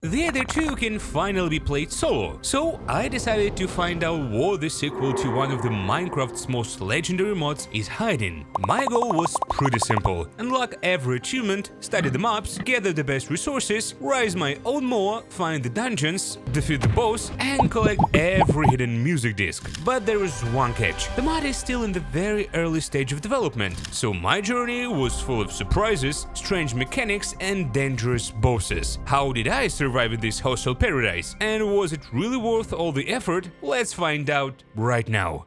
The Aether II can finally be played solo, so I decided to find out what the sequel to one of the Minecraft's most legendary mods is hiding. My goal was pretty simple: unlock every achievement, study the mobs, gather the best resources, rise my own moa, find the dungeons, defeat the boss, and collect every hidden music disc. But there is one catch: the mod is still in the very early stage of development, so my journey was full of surprises, strange mechanics, and dangerous bosses. How did I survive in this hostile paradise? And was it really worth all the effort? Let's find out right now.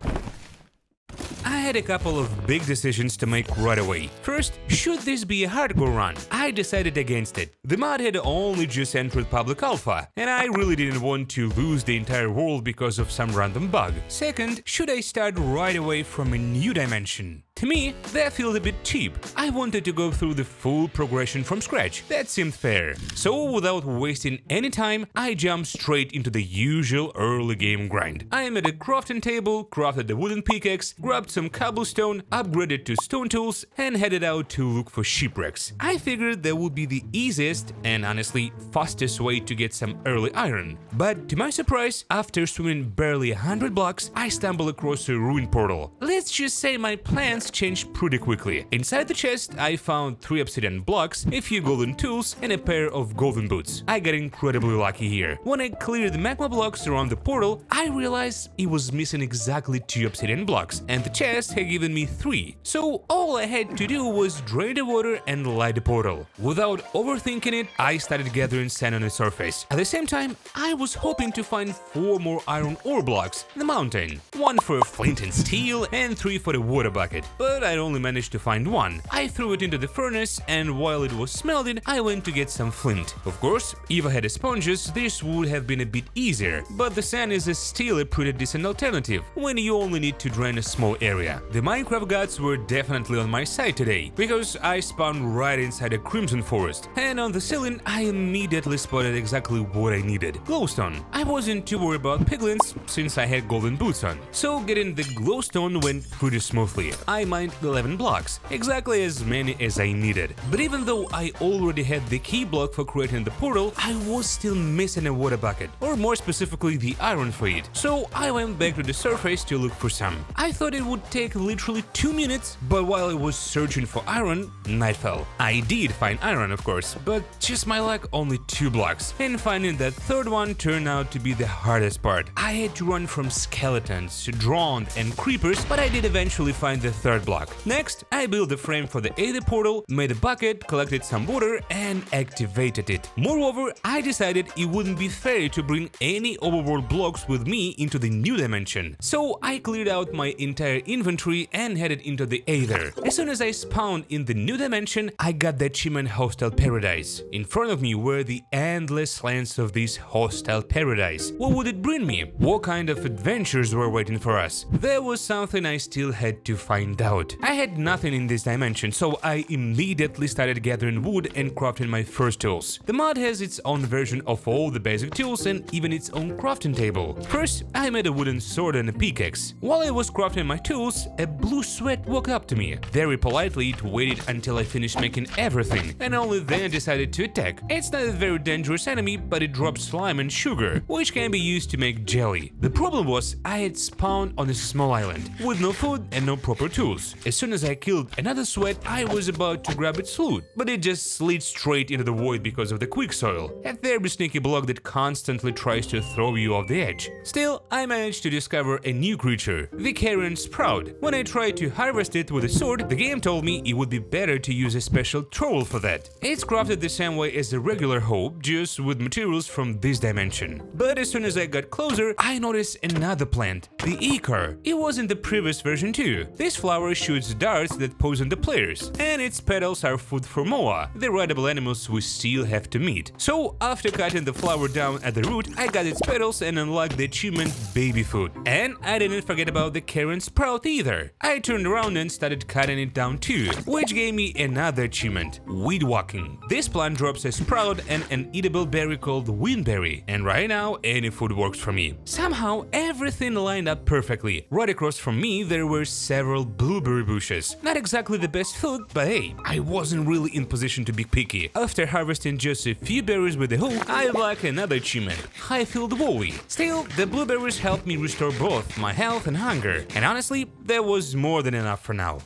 I had a couple of big decisions to make right away. First, should this be a hardcore run? I decided against it. The mod had only just entered public alpha, and I really didn't want to lose the entire world because of some random bug. Second, should I start right away from a new dimension? To me, that felt a bit cheap. I wanted to go through the full progression from scratch. That seemed fair. So, without wasting any time, I jumped straight into the usual early game grind. I made a crafting table, crafted a wooden pickaxe, grabbed some cobblestone, upgraded to stone tools, and headed out to look for shipwrecks. I figured that would be the easiest and honestly fastest way to get some early iron. But to my surprise, after swimming barely 100 blocks, I stumbled across a ruin portal. Let's just say my plans changed pretty quickly. Inside the chest, I found 3 obsidian blocks, a few golden tools, and a pair of golden boots. I got incredibly lucky here. When I cleared the magma blocks around the portal, I realized it was missing exactly 2 obsidian blocks, and the chest had given me 3. So all I had to do was drain the water and light the portal. Without overthinking it, I started gathering sand on the surface. At the same time, I was hoping to find 4 more iron ore blocks in the mountain. 1 for flint and steel, and 3 for the water bucket. But I only managed to find 1. I threw it into the furnace, and while it was smelting, I went to get some flint. Of course, if I had sponges, this would have been a bit easier, but the sand is still a pretty decent alternative when you only need to drain a small area. The Minecraft gods were definitely on my side today, because I spawned right inside a crimson forest, and on the ceiling I immediately spotted exactly what I needed: glowstone. I wasn't too worried about piglins since I had golden boots on, so getting the glowstone went pretty smoothly. I mined 11 blocks, exactly as many as I needed. But even though I already had the key block for creating the portal, I was still missing a water bucket, or more specifically the iron for it. So I went back to the surface to look for some. I thought it would take literally 2 minutes, but while I was searching for iron, night fell. I did find iron, of course, but just my luck, only 2 blocks. And finding that third one turned out to be the hardest part. I had to run from skeletons, drones, and creepers, but I did eventually find the third block. Next, I built the frame for the Aether portal, made a bucket, collected some water, and activated it. Moreover, I decided it wouldn't be fair to bring any overworld blocks with me into the new dimension. So I cleared out my entire inventory and headed into the Aether. As soon as I spawned in the new dimension, I got the achievement Hostile Paradise. In front of me were the endless lands of this hostile paradise. What would it bring me? What kind of adventures were waiting for us? There was something I still had to find out. I had nothing in this dimension, so I immediately started gathering wood and crafting my first tools. The mod has its own version of all the basic tools and even its own crafting table. First, I made a wooden sword and a pickaxe. While I was crafting my tools, a blue sweat walked up to me. Very politely, it waited until I finished making everything, and only then decided to attack. It's not a very dangerous enemy, but it drops slime and sugar, which can be used to make jelly. The problem was, I had spawned on a small island, with no food and no proper tools. As soon as I killed another sweat, I was about to grab its loot, but it just slid straight into the void because of the quick soil, a very sneaky block that constantly tries to throw you off the edge. Still, I managed to discover a new creature, the Carrion Sprout. When I tried to harvest it with a sword, the game told me it would be better to use a special trowel for that. It's crafted the same way as the regular hoe, just with materials from this dimension. But as soon as I got closer, I noticed another plant, the Icar. It was in the previous version too. This flower shoots darts that poison the players, and its petals are food for moa, the rideable animals we still have to meet. So after cutting the flower down at the root, I got its petals and unlocked the achievement Baby Food. And I didn't forget about the Carrion Sprout either. I turned around and started cutting it down too, which gave me another achievement, Weed Walking. This plant drops a sprout and an eatable berry called Windberry, and right now any food works for me. Somehow everything lined up perfectly. Right across from me there were several blueberry bushes. Not exactly the best food, but hey, I wasn't really in position to be picky. After harvesting just a few berries with the hoe, I unlocked another achievement, High-Filled Wally. Still, the blueberries helped me restore both my health and hunger, and honestly, that was more than enough for now.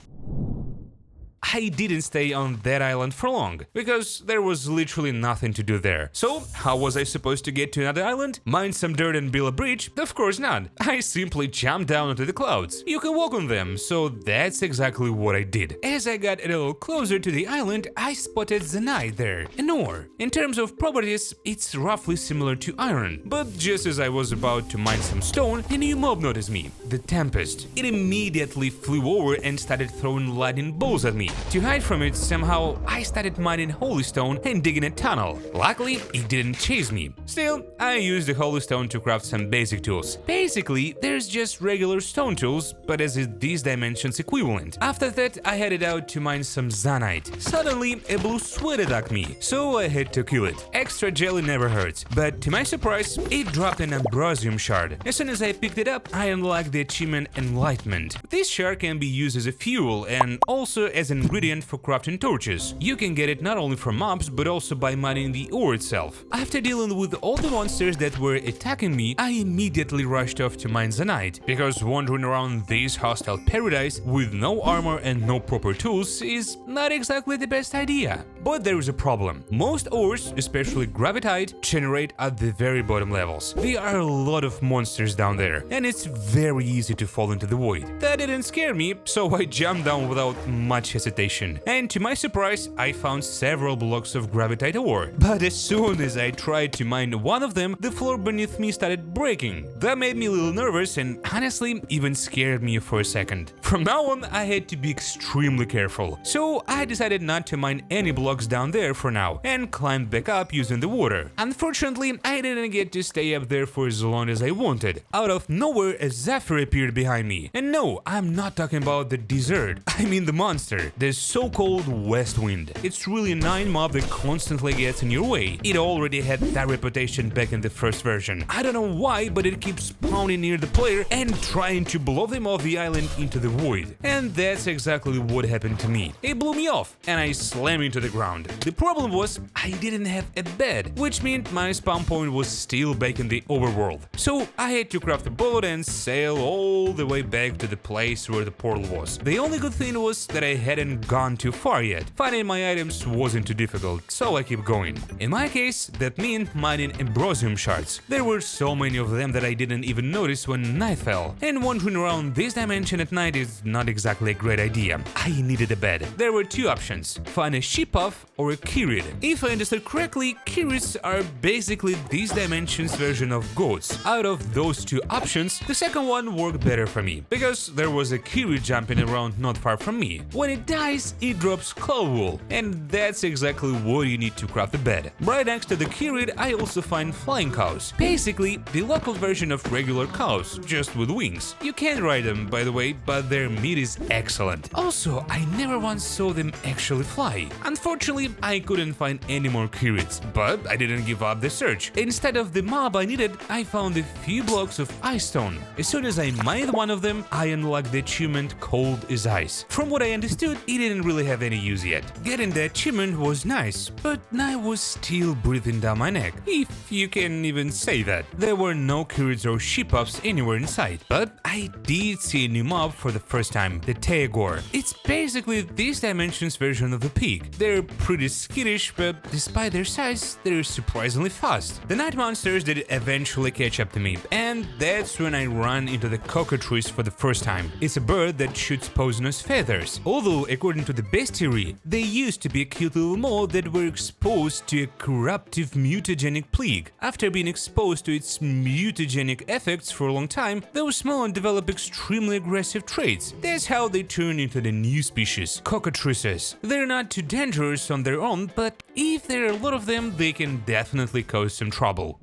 I didn't stay on that island for long, because there was literally nothing to do there. So, how was I supposed to get to another island? Mine some dirt and build a bridge? Of course not. I simply jumped down onto the clouds. You can walk on them, so that's exactly what I did. As I got a little closer to the island, I spotted Zanite there, an ore. In terms of properties, it's roughly similar to iron, but just as I was about to mine some stone, a new mob noticed me, the Tempest. It immediately flew over and started throwing lightning bolts at me. To hide from it, somehow, I started mining holy stone and digging a tunnel. Luckily, it didn't chase me. Still, I used the holy stone to craft some basic tools. Basically, there's just regular stone tools, but as is these dimensions equivalent. After that, I headed out to mine some Zanite. Suddenly, a blue sweat attacked me, so I had to kill it. Extra jelly never hurts, but to my surprise, it dropped an ambrosium shard. As soon as I picked it up, I unlocked the achievement Enlightenment. This shard can be used as a fuel and also as an ingredient for crafting torches. You can get it not only from mobs, but also by mining the ore itself. After dealing with all the monsters that were attacking me, I immediately rushed off to mine Zanite, because wandering around this hostile paradise with no armor and no proper tools is not exactly the best idea. But there is a problem. Most ores, especially gravitite, generate at the very bottom levels. There are a lot of monsters down there, and it's very easy to fall into the void. That didn't scare me, so I jumped down without much hesitation. And to my surprise, I found several blocks of gravitite ore. But as soon as I tried to mine one of them, the floor beneath me started breaking. That made me a little nervous and honestly even scared me for a second. From now on, I had to be extremely careful. So I decided not to mine any blocks down there for now and climbed back up using the water. Unfortunately, I didn't get to stay up there for as long as I wanted. Out of nowhere, a Zephyr appeared behind me. And no, I'm not talking about the desert. I mean the monster, the so-called West Wind. It's really an annoying mob that constantly gets in your way. It already had that reputation back in the first version. I don't know why, but it keeps spawning near the player and trying to blow them off the island into the void. And that's exactly what happened to me. It blew me off, and I slammed into the ground. The problem was, I didn't have a bed, which meant my spawn point was still back in the overworld. So I had to craft a boat and sail all the way back to the place where the portal was. The only good thing was that I hadn't gone too far yet. Finding my items wasn't too difficult, so I kept going. In my case, that meant mining ambrosium shards. There were so many of them that I didn't even notice when night fell. And wandering around this dimension at night is not exactly a great idea. I needed a bed. There were two options: find a sheep-puff or a Kirid. If I understood correctly, Kirids are basically this dimension's version of goats. Out of those two options, the second one worked better for me, because there was a Kirid jumping around not far from me. When it dies, it drops claw wool, and that's exactly what you need to craft a bed. Right next to the Kirid, I also find flying cows. Basically, the local version of regular cows, just with wings. You can ride them, by the way, but their meat is excellent. Also, I never once saw them actually fly. Unfortunately, I couldn't find any more Kirids, but I didn't give up the search. Instead of the mob I needed, I found a few blocks of ice stone. As soon as I mined one of them, I unlocked the achievement Cold as Ice. From what I understood, it didn't really have any use yet. Getting the achievement was nice, but I was still breathing down my neck, if you can even say that. There were no Kirids or sheep-puffs anywhere in sight, but I did see a new mob for the first time, the Teagor. It's basically this dimension's version of the pig. They're pretty skittish, but despite their size, they're surprisingly fast. The night monsters did eventually catch up to me, and that's when I ran into the cockatrice for the first time. It's a bird that shoots poisonous feathers. Although, according to the bestiary, they used to be a cute little moth that were exposed to a corruptive mutagenic plague. After being exposed to its mutagenic effects for a long time, those small develop extremely aggressive traits. That's how they turn into the new species, cockatrices. They're not too dangerous on their own, but if there are a lot of them, they can definitely cause some trouble.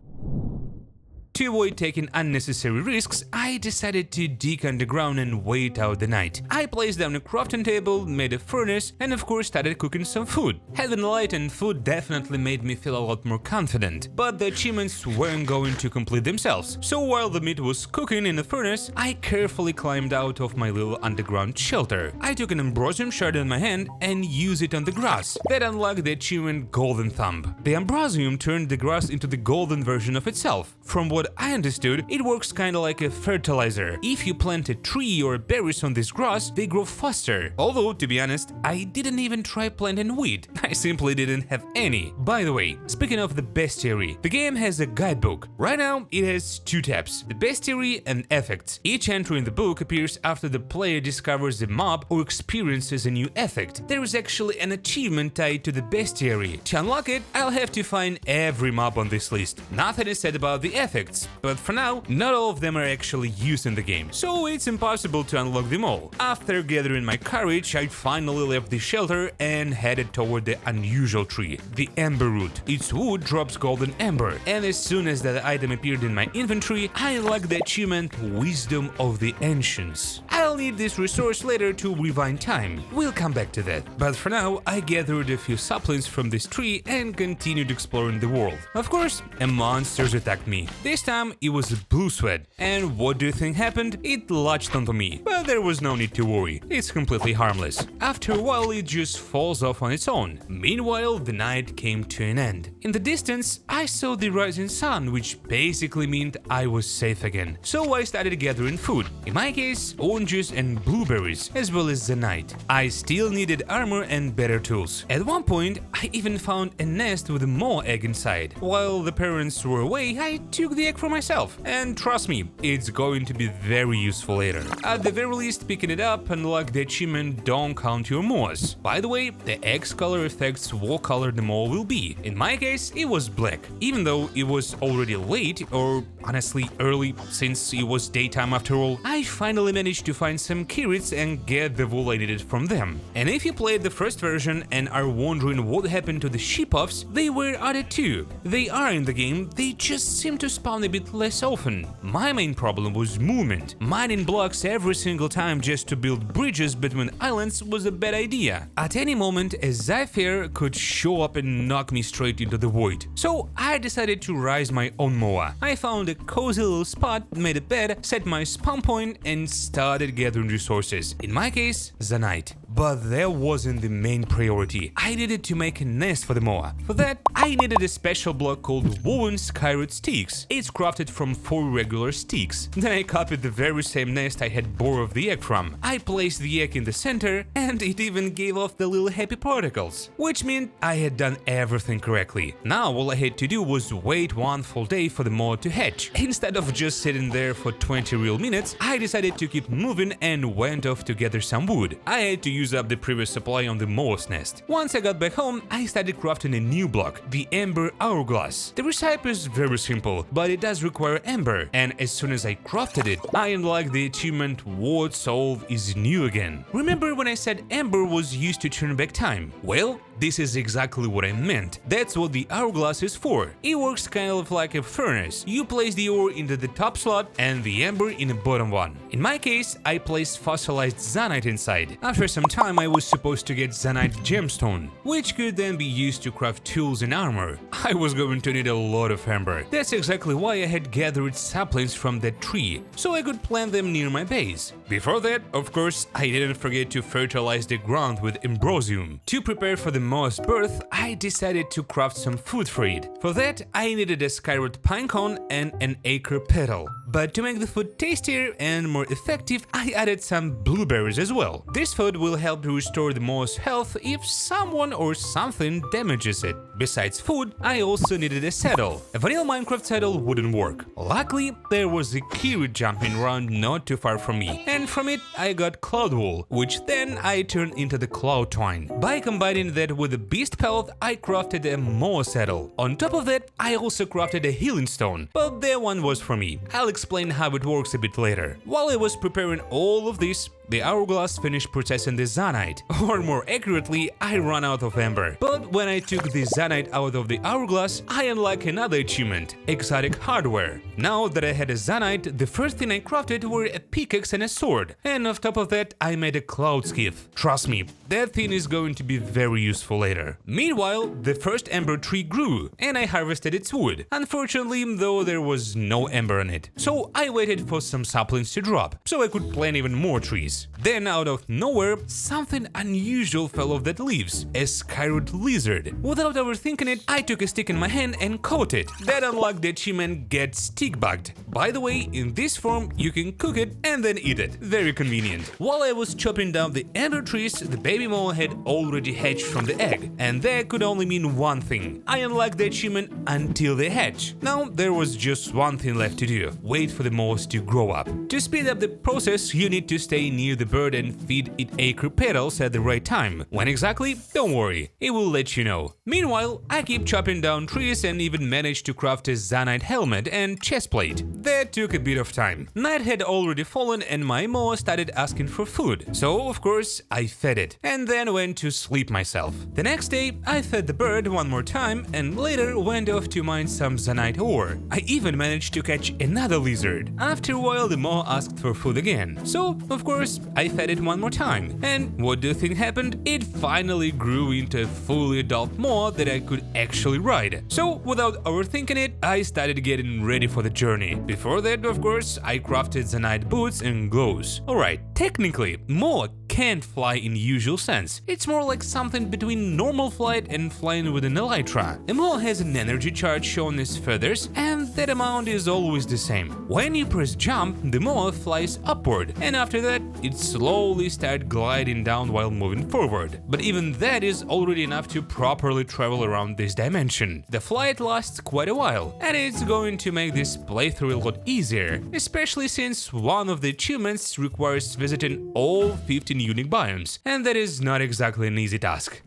To avoid taking unnecessary risks, I decided to dig underground and wait out the night. I placed down a crafting table, made a furnace, and of course started cooking some food. Having light and food definitely made me feel a lot more confident, but the achievements weren't going to complete themselves. So while the meat was cooking in the furnace, I carefully climbed out of my little underground shelter. I took an ambrosium shard in my hand and used it on the grass. That unlocked the achievement Golden Thumb. The ambrosium turned the grass into the golden version of itself. From what I understood, it works kinda like a fertilizer. If you plant a tree or berries on this grass, they grow faster. Although, to be honest, I didn't even try planting wheat. I simply didn't have any. By the way, speaking of the bestiary, the game has a guidebook. Right now, it has 2 tabs, the bestiary and effects. Each entry in the book appears after the player discovers a mob or experiences a new effect. There is actually an achievement tied to the bestiary. To unlock it, I'll have to find every mob on this list. Nothing is said about the effects, but for now, not all of them are actually used in the game, so it's impossible to unlock them all. After gathering my courage, I finally left the shelter and headed toward the unusual tree, the Ember Root. Its wood drops golden ember, and as soon as that item appeared in my inventory, I unlocked the achievement Wisdom of the Ancients. I'll need this resource later to rewind time. We'll come back to that. But for now, I gathered a few saplings from this tree and continued exploring the world. Of course, a monster attacked me. This time, it was a blue sweat. And what do you think happened? It latched onto me. But there was no need to worry. It's completely harmless. After a while, it just falls off on its own. Meanwhile, the night came to an end. In the distance, I saw the rising sun, which basically meant I was safe again. So I started gathering food. In my case, oranges and blueberries, as well as Zanite. I still needed armor and better tools. At one point, I even found a nest with a maw egg inside. While the parents were away, I took the egg for myself. And trust me, it's going to be very useful later. At the very least, picking it up unlocked the achievement Don't Count Your Maws. By the way, the egg's color affects what color the maw will be. In my case, it was black. Even though it was already late, or honestly early, since it was daytime after all, I finally managed to find some carrots and get the wool I needed from them. And if you played the first version and are wondering what happened to the sheep-offs, they were added too. They are in the game, they just seem to spawn a bit less often. My main problem was movement. Mining blocks every single time just to build bridges between islands was a bad idea. At any moment, a Zephyr could show up and knock me straight into the void. So I decided to rise my own moa. I found a cozy little spot, made a bed, set my spawn point, and started gathering resources. In my case, Zanite. But that wasn't the main priority. I needed to make a nest for the moa. For that, I needed a special block called Woven Skyroot Sticks. It's crafted from 4 regular sticks. Then I copied the very same nest I had borrowed the egg from. I placed the egg in the center, and it even gave off the little happy particles, which meant I had done everything correctly. Now all I had to do was wait 1 full day for the moa to hatch. Instead of just sitting there for 20 real minutes, I decided to keep moving and went off to gather some wood. I had to use up the previous supply on the moa's nest. Once I got back home, I started crafting a new block, the Ember Hourglass. The recipe is very simple, but it does require ember, and as soon as I crafted it, I unlocked the achievement What Solve is New Again. Remember when I said ember was used to turn back time? Well, this is exactly what I meant. That's what the hourglass is for. It works kind of like a furnace. You place the ore into the top slot and the ember in the bottom one. In my case, I placed fossilized Zanite inside. After some time, I was supposed to get Zanite gemstone, which could then be used to craft tools and armor. I was going to need a lot of ember. That's exactly why I had gathered saplings from that tree, so I could plant them near my base. Before that, of course, I didn't forget to fertilize the ground with ambrosium. To prepare for the moa's birth, I decided to craft some food for it. For that, I needed a Skyroot pine cone and an acre petal. But to make the food tastier and more effective, I added some blueberries as well. This food will help to restore the moa's health if someone or something damages it. Besides food, I also needed a saddle. A vanilla Minecraft saddle wouldn't work. Luckily, there was a carrot jumping around not too far from me, and from it I got cloud wool, which then I turned into the cloud twine. By combining that with the beast pelt, I crafted a moa saddle. On top of that, I also crafted a healing stone, but that one was for me. I'll explain how it works a bit later. While I was preparing all of this, the hourglass finished processing the zanite, or more accurately, I ran out of amber. But when I took the zanite out of the hourglass, I unlocked another achievement, exotic hardware. Now that I had a zanite, the first thing I crafted were a pickaxe and a sword, and on top of that I made a cloud skiff. Trust me, that thing is going to be very useful later. Meanwhile, the first ember tree grew, and I harvested its wood. Unfortunately, though, there was no ember on it. So I waited for some saplings to drop, so I could plant even more trees. Then, out of nowhere, something unusual fell off that leaves, a skyroot lizard. Without overthinking it, I took a stick in my hand and caught it. That unlocked the achievement Get Stick Bugged. By the way, in this form, you can cook it and then eat it. Very convenient. While I was chopping down the ender trees, the baby moa had already hatched from the egg, and that could only mean one thing. I unlocked the achievement until they hatch. Now, there was just one thing left to do. Wait for the moas to grow up. To speed up the process, you need to stay near the bird and feed it acorn petals at the right time. When exactly? Don't worry, it will let you know. Meanwhile, I keep chopping down trees and even managed to craft a zanite helmet and chestplate. That took a bit of time. Night had already fallen and my moa started asking for food, so of course I fed it, and then went to sleep myself. The next day, I fed the bird one more time and later went off to mine some zanite ore. I even managed to catch another lizard. After a while, the moa asked for food again, so of course I fed it one more time. And what do you think happened? It finally grew into a fully adult moa that I could actually ride. So without overthinking it, I started getting ready for the journey. Before that, of course, I crafted zanite boots and gloves. Alright, technically, moa can't fly in usual sense. It's more like something between normal flight and flying with an elytra. A moa has an energy charge shown as feathers, and that amount is always the same. When you press jump, the moa flies upward, and after that, it slowly starts gliding down while moving forward. But even that is already enough to properly travel around this dimension. The flight lasts quite a while, and it's going to make this playthrough a lot easier, especially since one of the achievements requires visiting all 15 unique biomes, and that is not exactly an easy task.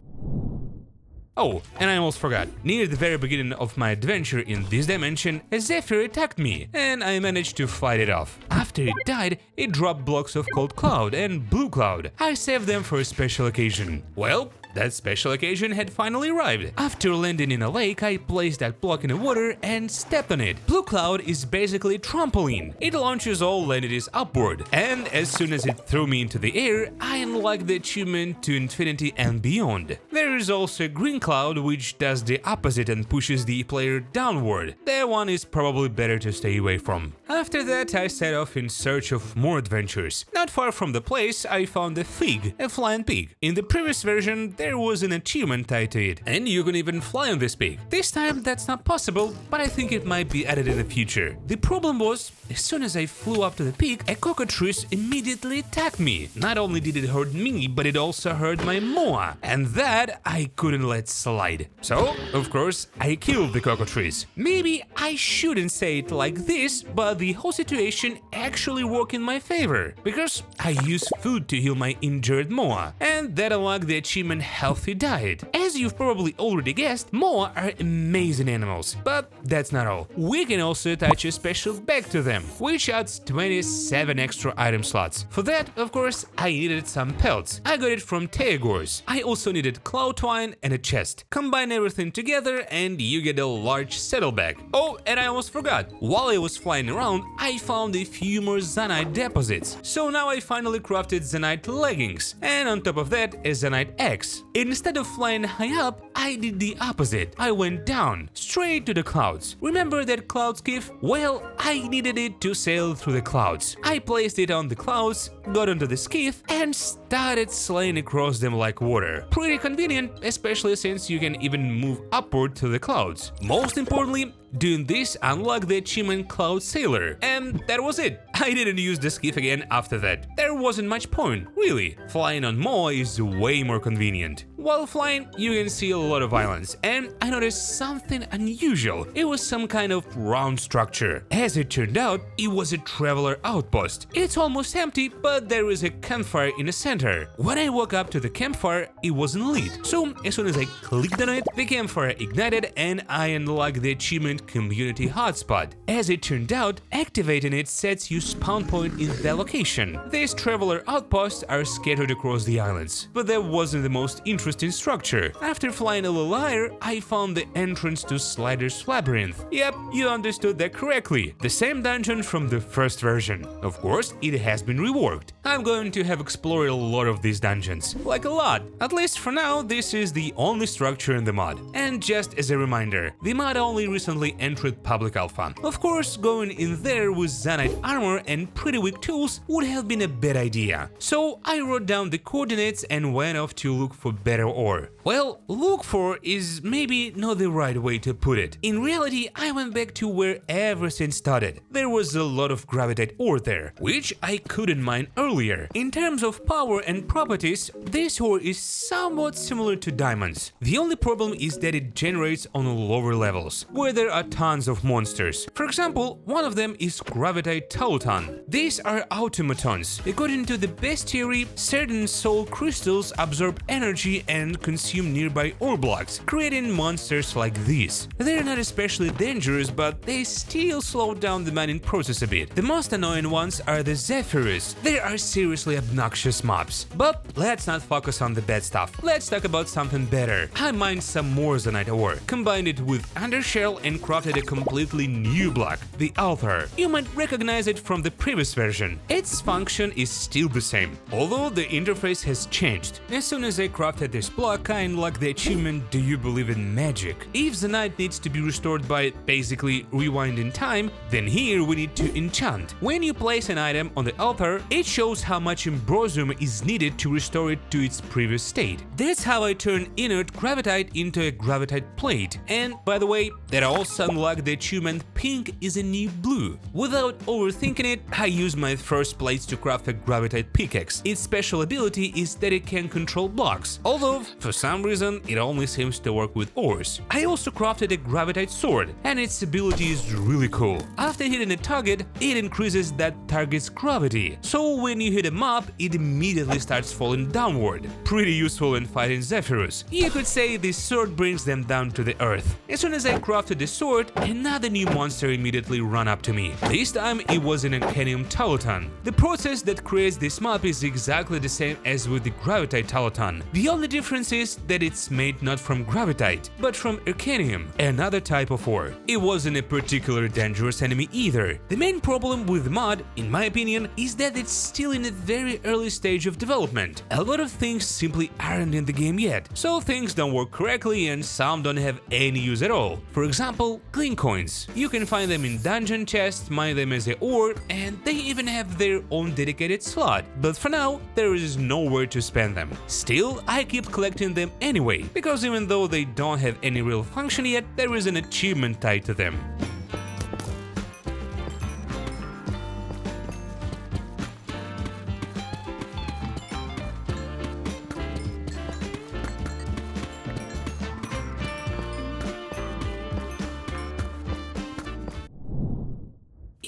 Oh, and I almost forgot, near the very beginning of my adventure in this dimension, a zephyr attacked me, and I managed to fight it off. After it died, it dropped blocks of cold cloud and blue cloud. I saved them for a special occasion. Well, that special occasion had finally arrived. After landing in a lake, I placed that block in the water and stepped on it. Blue cloud is basically a trampoline. It launches all entities upward, and as soon as it threw me into the air, I unlocked the achievement to infinity and beyond. There is also green cloud, which does the opposite and pushes the player downward. That one is probably better to stay away from. After that, I set off in search of more adventures. Not far from the place, I found a fig, a flying pig. In the previous version, there was an achievement tied to it, and you can even fly on this pig. This time that's not possible, but I think it might be added in the future. The problem was, as soon as I flew up to the pig, a cockatrice immediately attacked me. Not only did it hurt me, but it also hurt my moa, and that I couldn't let slide. So, of course, I killed the cockatrice. Maybe I shouldn't say it like this, but the whole situation actually worked in my favor, because I used food to heal my injured moa, and that unlocked the achievement Healthy Diet. As you've probably already guessed, moa are amazing animals, but that's not all. We can also attach a special bag to them, which adds 27 extra item slots. For that, of course, I needed some pelts. I got it from Teagors. I also needed cloud twine and a chest. Combine everything together and you get a large saddlebag. Oh, and I almost forgot. While I was flying around, I found a few more zanite deposits. So now I finally crafted zanite leggings, and on top of that, a zanite axe. Instead of flying high up, I did the opposite. I went down, straight to the clouds. Remember that cloud skiff? Well, I needed it to sail through the clouds. I placed it on the clouds, got onto the skiff, and started sailing across them like water. Pretty convenient, especially since you can even move upward to the clouds. Most importantly, doing this unlocked the achievement Cloud Sailor, and that was it. I didn't use the skiff again after that. There wasn't much point, really. Flying on moa is way more convenient. While flying, you can see a lot of islands, and I noticed something unusual. It was some kind of round structure. As it turned out, it was a traveler outpost. It's almost empty, but there is a campfire in the center. When I walked up to the campfire, it wasn't lit. So as soon as I clicked on it, the campfire ignited and I unlocked the achievement Community Hotspot. As it turned out, activating it sets you spawn point in the location. These traveler outposts are scattered across the islands, but that wasn't the most interesting structure. After flying a little higher, I found the entrance to Slider's Labyrinth. Yep, you understood that correctly. The same dungeon from the first version. Of course, it has been reworked. I'm going to have explored a lot of these dungeons. Like a lot. At least for now, this is the only structure in the mod. And just as a reminder, the mod only recently entered public alpha. Of course, going in there with Zanite armor and pretty weak tools would have been a bad idea. So I wrote down the coordinates and went off to look for better ore. Well, look for is maybe not the right way to put it. In reality, I went back to where everything started. There was a lot of gravitite ore there, which I couldn't mine earlier. In terms of power and properties, this ore is somewhat similar to diamonds. The only problem is that it generates on lower levels, where there are tons of monsters. For example, one of them is Gravitite Tautan. These are automatons. According to the best theory, certain soul crystals absorb energy and consume nearby ore blocks, creating monsters like these. They're not especially dangerous, but they still slow down the mining process a bit. The most annoying ones are the Zephyrus. They are seriously obnoxious mobs. But let's not focus on the bad stuff. Let's talk about something better. I mined some more Zanite ore, combined it with Undershell and crafted a completely new block, the Aether. You might recognize it from the previous version. Its function is still the same, although the interface has changed. As soon as I crafted this block, I unlocked the achievement Do You Believe in Magic? If Zanite needs to be restored by basically rewinding time, then here we need to enchant. When you place an item on the Aether, it shows how much Ambrosium is needed to restore it to its previous state. That's how I turn inert gravitite into a gravitite plate. And by the way, that also unlocked the achievement Pink is a New Blue. Without overthinking it, I used my first plates to craft a gravitite pickaxe. Its special ability is that it can control blocks, although for some reason it only seems to work with ores. I also crafted a gravitite sword, and its ability is really cool. After hitting a target, it increases that target's gravity, so when you hit a mob, it immediately starts falling downward. Pretty useful in fighting Zephyrus. You could say this sword brings them down to the earth. As soon as I crafted the sword, another new monster immediately ran up to me. This time it was an Nkin Tautan. The process that creates this mob is exactly the same as with the Gravitite Tautan. The only difference is that it's made not from gravitite, but from Ercanium, another type of ore. It wasn't a particularly dangerous enemy either. The main problem with the mod, in my opinion, is that it's still in a very early stage of development. A lot of things simply aren't in the game yet, so things don't work correctly and some don't have any use at all. For example, Glint Coins. You can find them in dungeon chests, mine them as a ore, and they even have their own dedicated slot. But for now, there is nowhere to spend them. Still, I keep collecting them anyway, because even though they don't have any real function yet, there is an achievement tied to them.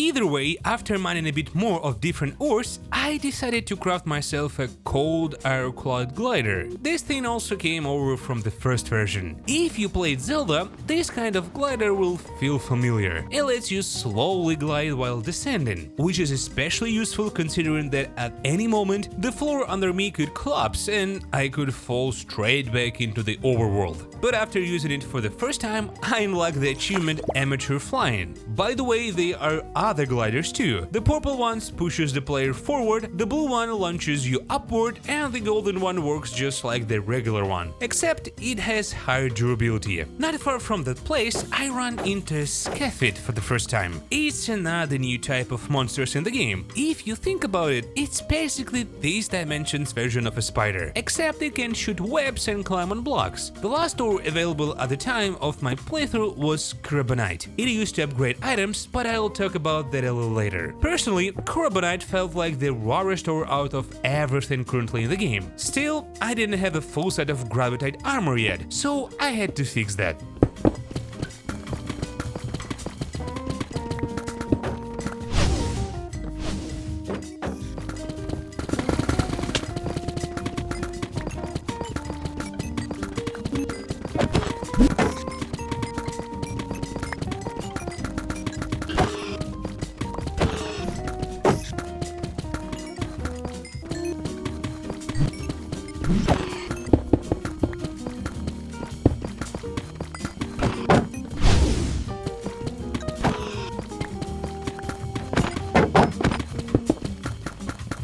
Either way, after mining a bit more of different ores, I decided to craft myself a cold air-clad glider. This thing also came over from the first version. If you played Zelda, this kind of glider will feel familiar. It lets you slowly glide while descending, which is especially useful considering that at any moment the floor under me could collapse and I could fall straight back into the overworld. But after using it for the first time, I unlocked the achievement Amateur Flying. By the way, there are other gliders too. The purple one pushes the player forward, the blue one launches you upward, and the golden one works just like the regular one, except it has higher durability. Not far from that place, I ran into a Scaphid for the first time. It's another new type of monsters in the game. If you think about it, it's basically this dimension's version of a spider, except it can shoot webs and climb on blocks. The last ore available at the time of my playthrough was Carbonite. It used to upgrade items, but I'll talk about about that a little later. Personally, Carbonite felt like the rarest ore out of everything currently in the game. Still, I didn't have a full set of Gravitite armor yet, so I had to fix that.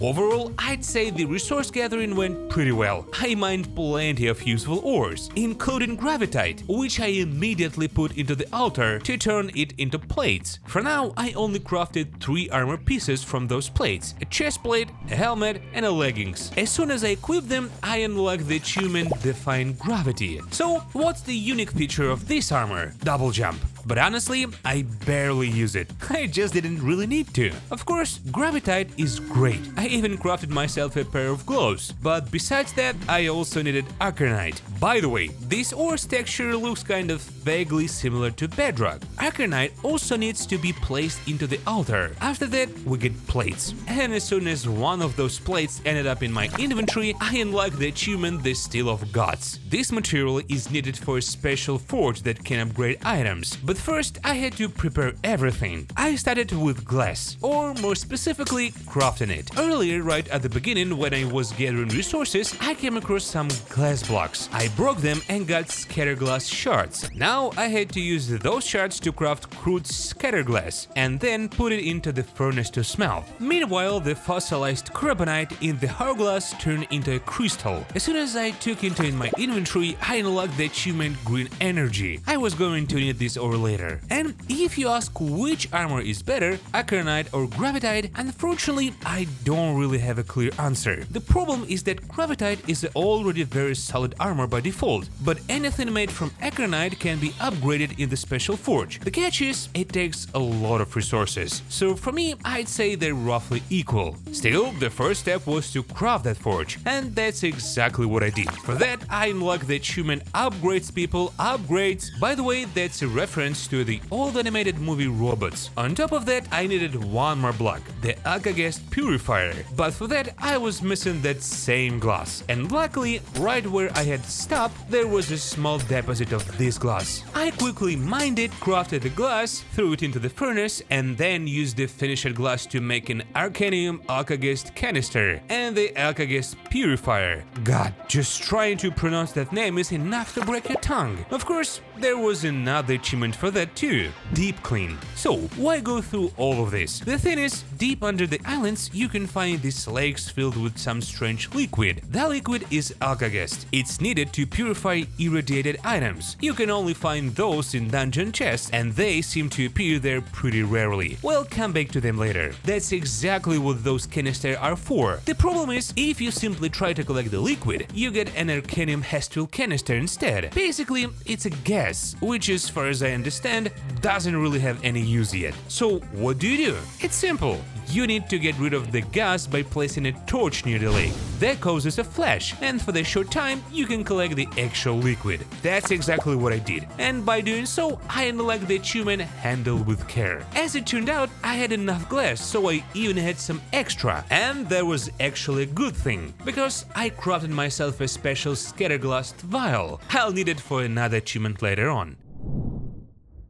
Overall, I'd say the resource gathering went pretty well. I mined plenty of useful ores, including Gravitite, which I immediately put into the altar to turn it into plates. For now, I only crafted 3 armor pieces from those plates: a chest plate, a helmet, and a leggings. As soon as I equipped them, I unlocked the achievement Define Gravity. So, what's the unique feature of this armor? Double jump. But honestly, I barely use it. I just didn't really need to. Of course, Gravitite is great. I even crafted myself a pair of gloves. But besides that, I also needed Aeternite. By the way, this ore's texture looks kind of vaguely similar to bedrock. Aeternite also needs to be placed into the altar. After that, we get plates. And as soon as one of those plates ended up in my inventory, I unlocked the achievement The Steel of Gods. This material is needed for a special forge that can upgrade items. But first, I had to prepare everything. I started with glass, or more specifically, crafting it. Earlier, right at the beginning, when I was gathering resources, I came across some glass blocks. I broke them and got scatter glass shards. Now I had to use those shards to craft crude scatter glass, and then put it into the furnace to smelt. Meanwhile, the fossilized carbonite in the hourglass turned into a crystal. As soon as I took it into my inventory, I unlocked the achievement Green Energy. I was going to need this ore later. And if you ask which armor is better, Aeternite or Gravitite, unfortunately I don't really have a clear answer. The problem is that Gravitite is already very solid armor by default, but anything made from Aeternite can be upgraded in the special forge. The catch is, it takes a lot of resources, so for me I'd say they're roughly equal. Still, the first step was to craft that forge, and that's exactly what I did. For that, I unlocked the achievement Upgrades People Upgrades. By the way, that's a reference to the old animated movie Robots. On top of that, I needed one more block, the Alkagest Purifier, but for that I was missing that same glass. And luckily, right where I had stopped, there was a small deposit of this glass. I quickly mined it, crafted the glass, threw it into the furnace, and then used the finished glass to make an Arcanium Alkagest Canister and the Alkagest Purifier. God, just trying to pronounce that name is enough to break your tongue. Of course, there was another achievement for that too, Deep Clean. So, why go through all of this? The thing is, deep under the islands you can find these lakes filled with some strange liquid. That liquid is Alkagest. It's needed to purify irradiated items. You can only find those in dungeon chests, and they seem to appear there pretty rarely. We'll come back to them later. That's exactly what those canisters are for. The problem is, if you simply try to collect the liquid, you get an Arcanium Hestwheel canister instead. Basically, it's a gas, which as far as I understand, doesn't really have any use yet. So what do? It's simple. You need to get rid of the gas by placing a torch near the lake. That causes a flash, and for the short time you can collect the actual liquid. That's exactly what I did, and by doing so, I unlocked the achievement Handle with Care. As it turned out, I had enough glass, so I even had some extra, and that was actually a good thing, because I crafted myself a special scatterglass vial. I'll need it for another achievement later on.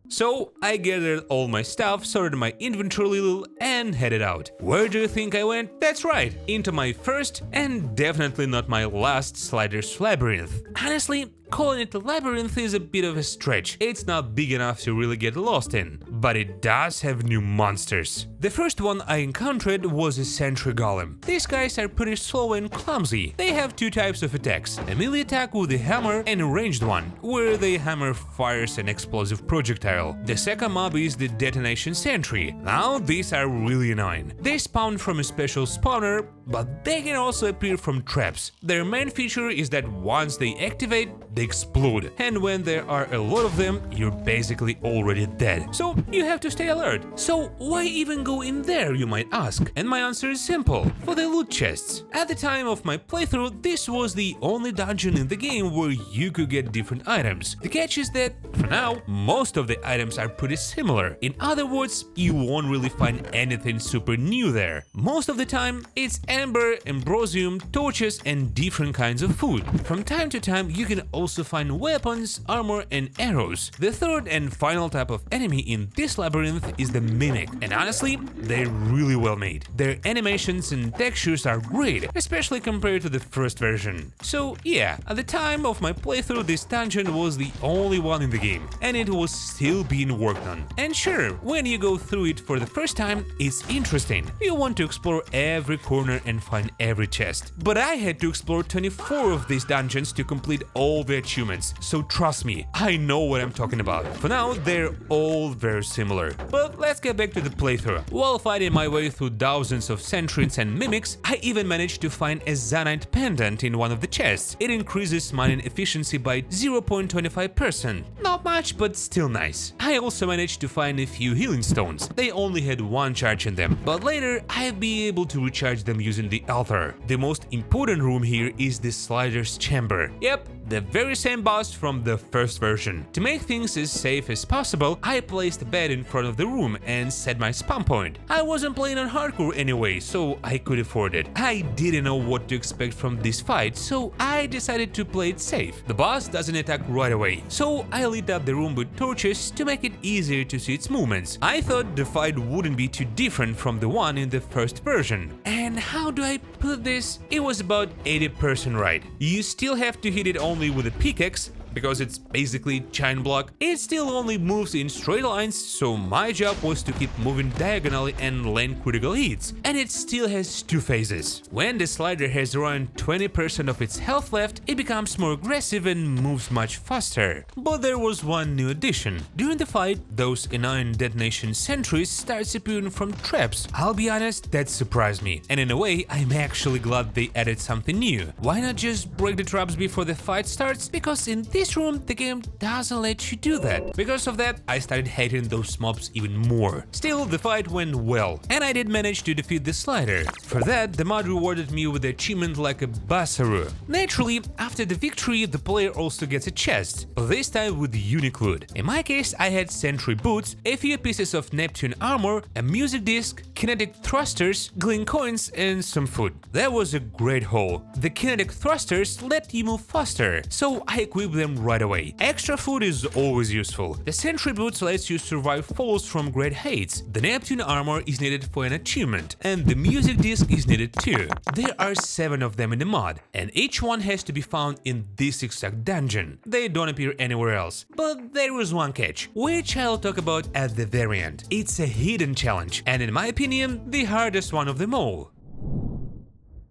So I gathered all my stuff, sorted my inventory a little, and headed out. Where do you think I went? That's right, into my first and definitely not my last Sliders Labyrinth. Honestly, calling it a labyrinth is a bit of a stretch. It's not big enough to really get lost in, but it does have new monsters. The first one I encountered was a sentry golem. These guys are pretty slow and clumsy. They have two types of attacks, a melee attack with a hammer and a ranged one, where the hammer fires an explosive projectile. The second mob is the detonation sentry. Now these are really annoying. They spawn from a special spawner, but they can also appear from traps. Their main feature is that once they activate, they explode, and when there are a lot of them, you're basically already dead. So you have to stay alert. So why even go in there, you might ask? And my answer is simple: for the loot chests. At the time of my playthrough, this was the only dungeon in the game where you could get different items. The catch is that, for now, most of the items are pretty similar. In other words, you won't really find anything super new there. Most of the time, it's amber, ambrosium, torches, and different kinds of food. From time to time, you can also find weapons, armor, and arrows. The third and final type of enemy in this labyrinth is the mimic, and honestly, they're really well made. Their animations and textures are great, especially compared to the first version. So yeah, at the time of my playthrough, this dungeon was the only one in the game, and it was still being worked on. And sure, when you go through it for the first time, it's interesting. You want to explore every corner and find every chest. But I had to explore 24 of these dungeons to complete all the achievements, so trust me, I know what I'm talking about. For now, they're all very similar. But let's get back to the playthrough. While fighting my way through thousands of sentries and mimics, I even managed to find a Zanite pendant in one of the chests. It increases mining efficiency by 0.25%. Not much, but still nice. I also managed to find a few healing stones. They only had one charge in them, but later I'll be able to recharge them using the altar. The most important room here is the Slider's Chamber. Yep, the very same boss from the first version. To make things as safe as possible, I placed a bed in front of the room and set my spawn point. I wasn't playing on hardcore anyway, so I could afford it. I didn't know what to expect from this fight, so I decided to play it safe. The boss doesn't attack right away, so I lit up the room with torches to make it easier to see its movements. I thought the fight wouldn't be too different from the one in the first version. And how do I put this? It was about 80% right. You still have to hit it only with a pickaxe, because it's basically giant block. It still only moves in straight lines, so my job was to keep moving diagonally and land critical hits. And it still has two phases. When the slider has around 20% of its health left, it becomes more aggressive and moves much faster. But there was one new addition. During the fight, those annoying detonation sentries starts appearing from traps. I'll be honest, that surprised me. And in a way, I'm actually glad they added something new. Why not just break the traps before the fight starts? Because in this room, the game doesn't let you do that. Because of that, I started hating those mobs even more. Still, the fight went well, and I did manage to defeat the slider. For that, the mod rewarded me with an achievement like a Basaru. Naturally, after the victory, the player also gets a chest, this time with unique loot. In my case, I had sentry boots, a few pieces of Neptune armor, a music disc, kinetic thrusters, Glint Coins, and some food. That was a great haul. The kinetic thrusters let you move faster, so I equipped them right away. Extra food is always useful. The sentry boots lets you survive falls from great heights. The Neptune armor is needed for an achievement, and the music disc is needed too. There are 7 of them in the mod, and each one has to be found in this exact dungeon. They don't appear anywhere else. But there is one catch, which I'll talk about at the very end. It's a hidden challenge, and in my opinion, the hardest one of them all.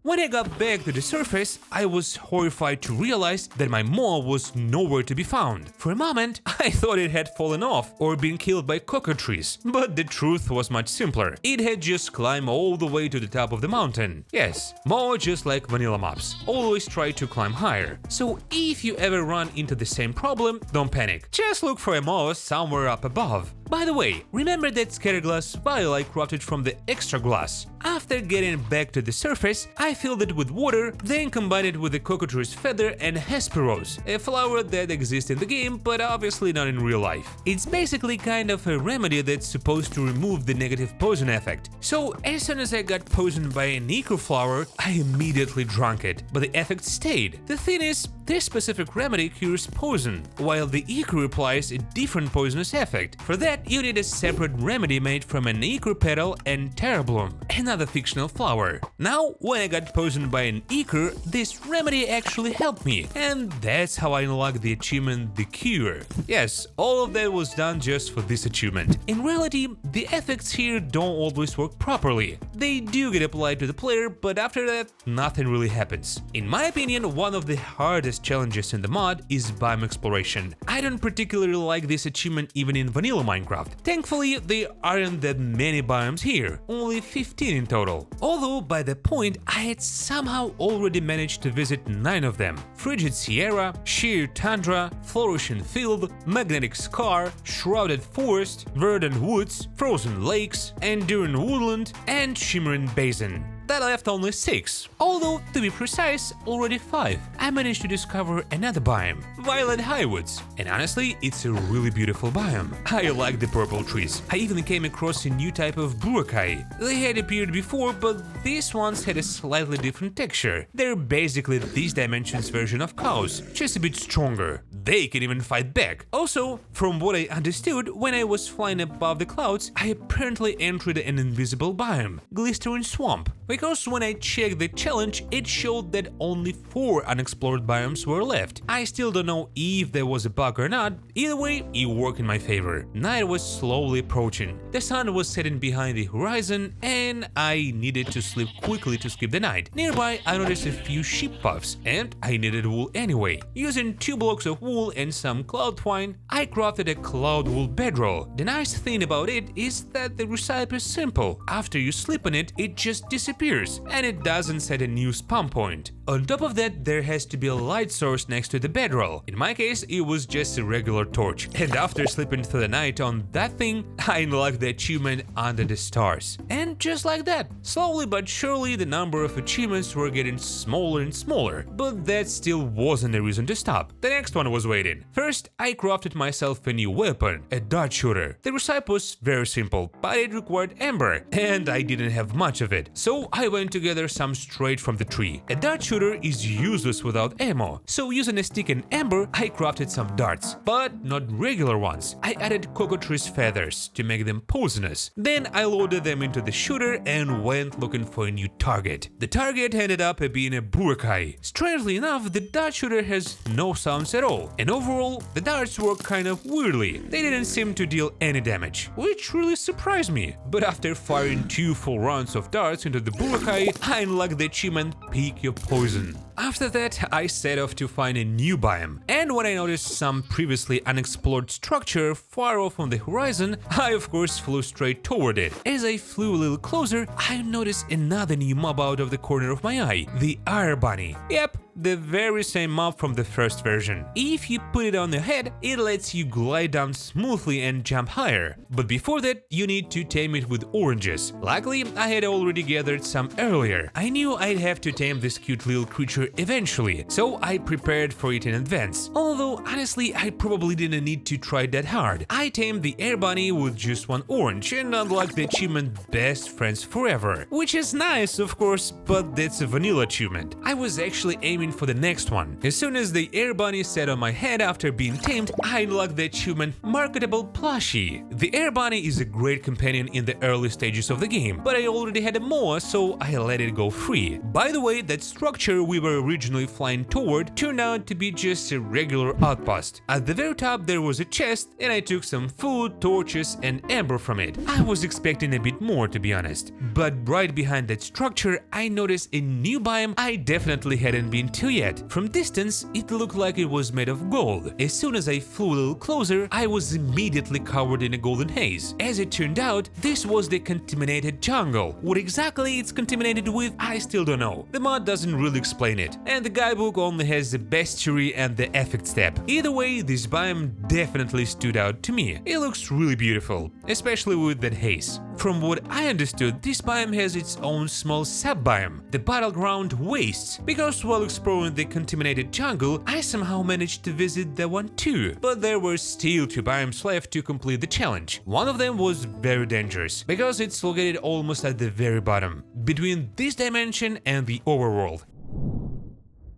When I got back to the surface, I was horrified to realize that my maw was nowhere to be found. For a moment, I thought it had fallen off or been killed by cockatrices, but the truth was much simpler. It had just climbed all the way to the top of the mountain. Yes, maw just like vanilla mobs, always try to climb higher. So if you ever run into the same problem, don't panic. Just look for a maw somewhere up above. By the way, remember that scatterglass vial I crafted from the extra glass? After getting back to the surface, I filled it with water, then combined it with the cockatrice feather and Hesperos, a flower that exists in the game, but obviously not in real life. It's basically kind of a remedy that's supposed to remove the negative poison effect. So as soon as I got poisoned by an Nkin flower, I immediately drank it, but the effect stayed. The thing is, this specific remedy cures poison, while the Nkin applies a different poisonous effect. For that, you need a separate remedy made from an Nkin petal and Terrabloom, another fictional flower. Now, when I got poisoned by an Nkin, this remedy actually helped me, and that's how I unlocked the achievement The Cure. Yes, all of that was done just for this achievement. In reality, the effects here don't always work properly. They do get applied to the player, but after that, nothing really happens. In my opinion, one of the hardest challenges in the mod is biome exploration. I don't particularly like this achievement even in vanilla Minecraft. Thankfully, there aren't that many biomes here, only 15 15 in total. Although by that point I had somehow already managed to visit 9 of them: Frigid Sierra, Sheer Tundra, Flourishing Field, Magnetic Scar, Shrouded Forest, Verdant Woods, Frozen Lakes, Enduring Woodland, and Shimmering Basin. That left only 6, although, to be precise, already 5. I managed to discover another biome, Violent Highwoods, and honestly, it's a really beautiful biome. I like the purple trees. I even came across a new type of Buakai. They had appeared before, but these ones had a slightly different texture. They're basically this dimension's version of cows, just a bit stronger. They can even fight back. Also, from what I understood, when I was flying above the clouds, I apparently entered an invisible biome, Glistering Swamp. Because when I checked the challenge, it showed that only 4 unexplored biomes were left. I still don't know if there was a bug or not. Either way, it worked in my favor. Night was slowly approaching. The sun was setting behind the horizon, and I needed to sleep quickly to skip the night. Nearby, I noticed a few sheep puffs, and I needed wool anyway. Using 2 blocks of wool and some cloud twine, I crafted a cloud wool bedroll. The nice thing about it is that the recipe is simple. After you sleep on it, it just disappears, and it doesn't set a new spawn point. On top of that, there has to be a light source next to the bedroll. In my case, it was just a regular torch. And after sleeping through the night on that thing, I unlocked the achievement Under the Stars. And just like that, slowly but surely the number of achievements were getting smaller and smaller. But that still wasn't a reason to stop. The next one was waiting. First, I crafted myself a new weapon, a dart shooter. The recipe was very simple, but it required ember, and I didn't have much of it. So I went to gather some straight from the tree. A dart shooter is useless without ammo, so using a stick and ember, I crafted some darts, but not regular ones. I added cockatrice feathers to make them poisonous. Then I loaded them into the shooter and went looking for a new target. The target ended up being a Buakai. Strangely enough, the dart shooter has no sounds at all, and overall, the darts work kind of weirdly. They didn't seem to deal any damage, which really surprised me. But after firing 2 full rounds of darts into the Buakai, I unlocked the achievement Pick Your Poison. After that, I set off to find a new biome, and when I noticed some previously unexplored structure far off on the horizon, I of course flew straight toward it. As I flew a little closer, I noticed another new mob out of the corner of my eye, the Air Bunny. Yep, the very same mob from the first version. If you put it on the head, it lets you glide down smoothly and jump higher. But before that, you need to tame it with oranges. Luckily, I had already gathered some earlier. I knew I'd have to tame this cute little creature eventually, so I prepared for it in advance. Although, honestly, I probably didn't need to try that hard. I tamed the Air Bunny with just 1 orange and unlocked the achievement Best Friends Forever. Which is nice, of course, but that's a vanilla achievement. I was actually aiming for the next one. As soon as the Air Bunny sat on my head after being tamed, I unlocked the achievement Marketable Plushie. The Air Bunny is a great companion in the early stages of the game, but I already had a MOA, so I let it go free. By the way, that structure we were originally flying toward turned out to be just a regular outpost. At the very top there was a chest, and I took some food, torches and amber from it. I was expecting a bit more, to be honest. But right behind that structure, I noticed a new biome I definitely hadn't been to yet. From distance, it looked like it was made of gold. As soon as I flew a little closer, I was immediately covered in a golden haze. As it turned out, this was the Contaminated Jungle. What exactly it's contaminated with, I still don't know. The mod doesn't really explain it, and the guidebook only has the bestiary and the effect step. Either way, this biome definitely stood out to me. It looks really beautiful, especially with that haze. From what I understood, this biome has its own small sub-biome, the Battleground Wastes, because while exploring the Contaminated Jungle, I somehow managed to visit that one too. But there were still 2 biomes left to complete the challenge. One of them was very dangerous, because it's located almost at the very bottom, between this dimension and the overworld.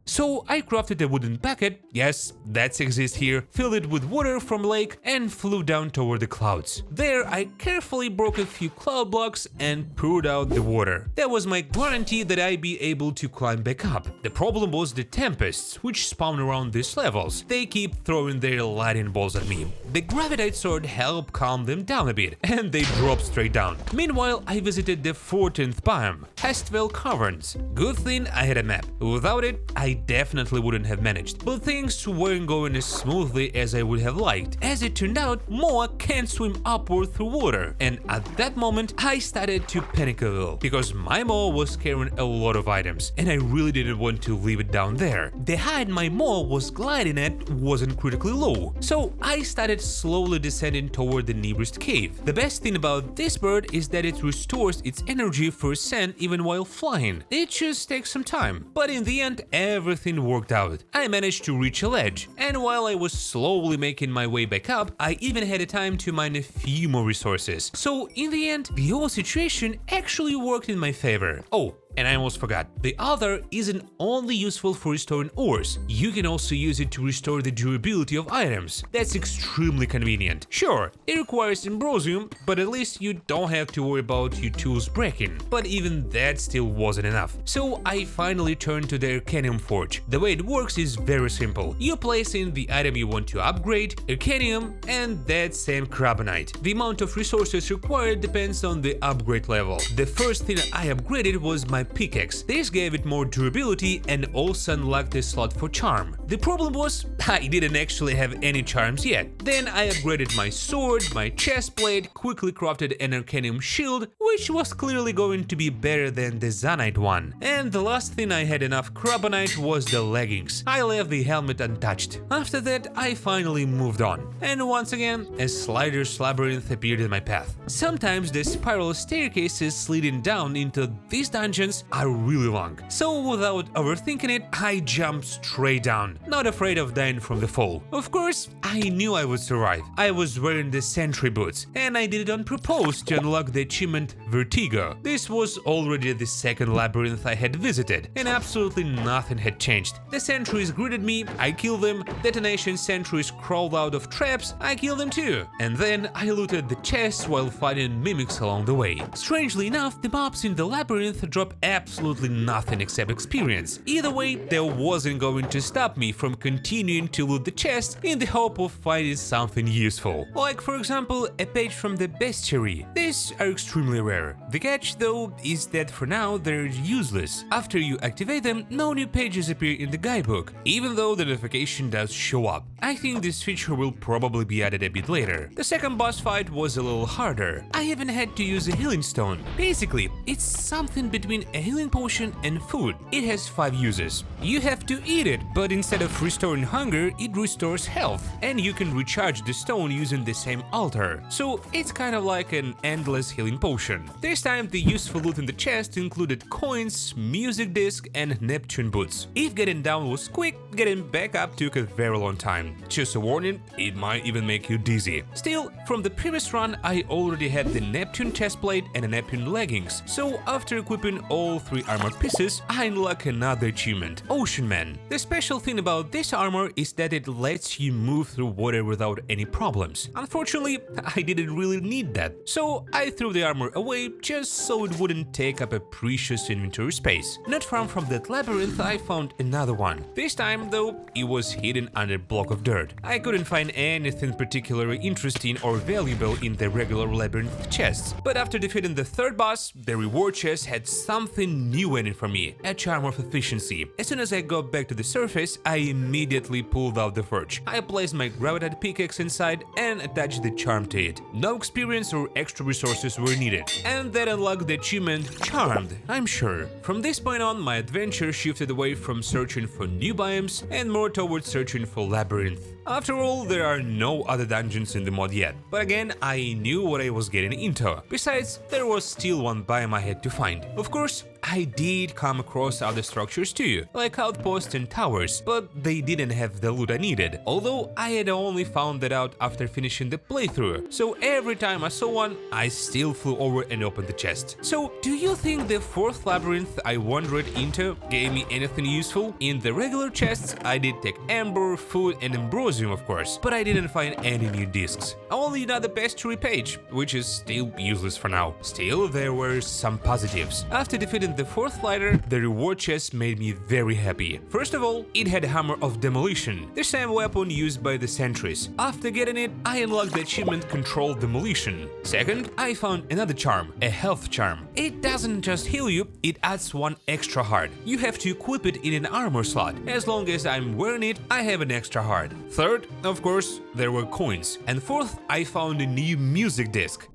So I crafted a wooden bucket, yes, that exists here, filled it with water from lake and flew down toward the clouds. There I carefully broke a few cloud blocks and poured out the water. That was my guarantee that I'd be able to climb back up. The problem was the tempests, which spawn around these levels. They keep throwing their lightning bolts at me. The Gravidite Sword helped calm them down a bit, and they dropped straight down. Meanwhile, I visited the 14th biome, Hestvale Caverns. Good thing I had a map. Without it, I definitely wouldn't have managed. But things weren't going as smoothly as I would have liked. As it turned out, Moa can't swim upward through water, and at that moment I started to panic a little, because my Moa was carrying a lot of items, and I really didn't want to leave it down there. The height my Moa was gliding at wasn't critically low, so I started slowly descending toward the nearest cave. The best thing about this bird is that it restores its energy for ascent even while flying. It just takes some time, but in the end everything worked out. I managed to reach a ledge, and while I was slowly making my way back up, I even had a time to mine a few more resources. So in the end, the whole situation actually worked in my favor. Oh, and I almost forgot, the Aether isn't only useful for restoring ores, you can also use it to restore the durability of items. That's extremely convenient. Sure, it requires Ambrosium, but at least you don't have to worry about your tools breaking. But even that still wasn't enough. So I finally turned to the Arcanium Forge. The way it works is very simple. You place in the item you want to upgrade, Arcanium, and that same Carbonite. The amount of resources required depends on the upgrade level. The first thing I upgraded was my pickaxe. This gave it more durability and also unlocked a slot for charm. The problem was, I didn't actually have any charms yet. Then I upgraded my sword, my chest plate, quickly crafted an Arcanium shield, which was clearly going to be better than the Zanite one. And the last thing I had enough Carbonite was the leggings. I left the helmet untouched. After that, I finally moved on. And once again, a slider's labyrinth appeared in my path. Sometimes the spiral staircases leading down into these dungeons are really long, so without overthinking it, I jumped straight down, not afraid of dying from the fall. Of course, I knew I would survive. I was wearing the sentry boots, and I did it on purpose to unlock the achievement Vertigo. This was already the second labyrinth I had visited, and absolutely nothing had changed. The sentries greeted me, I killed them, detonation sentries crawled out of traps, I killed them too, and then I looted the chests while fighting mimics along the way. Strangely enough, the mobs in the labyrinth drop absolutely nothing except experience. Either way, that wasn't going to stop me from continuing to loot the chest in the hope of finding something useful. Like for example, a page from the bestiary. These are extremely rare. The catch though is that for now they're useless. After you activate them, no new pages appear in the guidebook, even though the notification does show up. I think this feature will probably be added a bit later. The second boss fight was a little harder. I even had to use a healing stone. Basically, it's something between a healing potion and food. It has 5 uses. You have to eat it, but instead of restoring hunger, it restores health, and you can recharge the stone using the same altar. So it's kind of like an endless healing potion. This time the useful loot in the chest included coins, music disc, and Neptune boots. If getting down was quick, getting back up took a very long time. Just a warning, it might even make you dizzy. Still, from the previous run I already had the Neptune chestplate and a Neptune leggings, so after equipping all 3 armor pieces, I unlock another achievement, Ocean Man. The special thing about this armor is that it lets you move through water without any problems. Unfortunately, I didn't really need that, so I threw the armor away just so it wouldn't take up a precious inventory space. Not far from that labyrinth I found another one. This time though, it was hidden under a block of dirt. I couldn't find anything particularly interesting or valuable in the regular labyrinth chests, but after defeating the third boss, the reward chest had something new in it for me, a charm of efficiency. As soon as I got back to the surface, I immediately pulled out the forge. I placed my gravitate pickaxe inside and attached the charm to it. No experience or extra resources were needed, and that unlocked the achievement Charmed, I'm sure. From this point on, my adventure shifted away from searching for new biomes and more towards searching for Labyrinth. After all, there are no other dungeons in the mod yet, but again, I knew what I was getting into. Besides, there was still one biome I had to find. Of course, I did come across other structures too, like outposts and towers, but they didn't have the loot I needed, although I had only found that out after finishing the playthrough, so every time I saw one, I still flew over and opened the chest. So, do you think the 4th labyrinth I wandered into gave me anything useful? In the regular chests, I did take amber, food and ambrosium of course, but I didn't find any new discs. Only another bestiary page, which is still useless for now. Still, there were some positives. After defeating the fourth slider, the reward chest made me very happy. First of all, it had Hammer of Demolition, the same weapon used by the sentries. After getting it, I unlocked the achievement Controlled Demolition. Second, I found another charm, a health charm. It doesn't just heal you, it adds one extra heart. You have to equip it in an armor slot. As long as I'm wearing it, I have an extra heart. Third, of course, there were coins. And fourth, I found a new music disc.